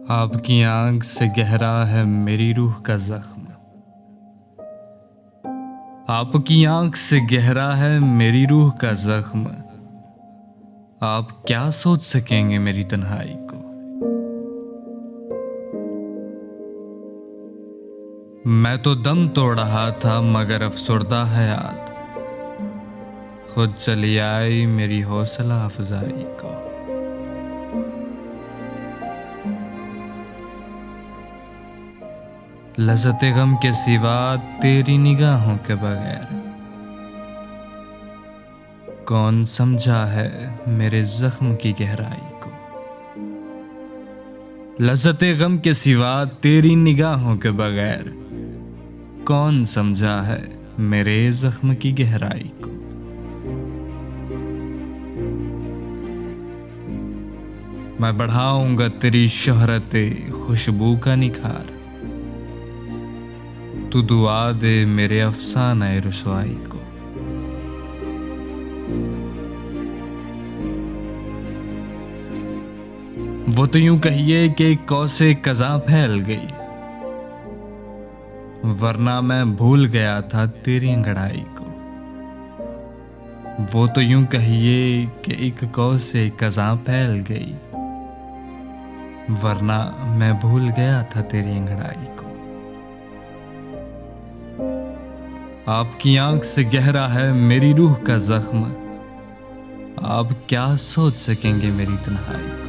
आपकी आंख से गहरा है मेरी रूह का जख्म। आपकी आंख से गहरा है मेरी रूह का जख्म। आप क्या सोच सकेंगे मेरी तन्हाई को। मैं तो दम तोड़ रहा था मगर अफसुर्दा हयात खुद चली आई मेरी हौसला अफजाई को। लज़्ज़ते गम के सिवा तेरी निगाहों के बगैर कौन समझा है मेरे जख्म की गहराई को। लज़्ज़ते गम के सिवा तेरी निगाहों के बगैर कौन समझा है मेरे जख्म की गहराई को। मैं बढ़ाऊंगा तेरी शोहरते खुशबू का निखार। तू दुआ दे मेरे अफसाने रुसवाई को। वो तो यूं कहिए कि कौसे कज़ा फैल गई, वरना मैं भूल गया था तेरी अंगड़ाई को। वो तो यूं कहिए कि एक कौसे कज़ा फैल गई, वरना मैं भूल गया था तेरी अंगड़ाई को। आपकी आंख से गहरा है मेरी रूह का जख्म। आप क्या सोच सकेंगे मेरी तन्हाई को।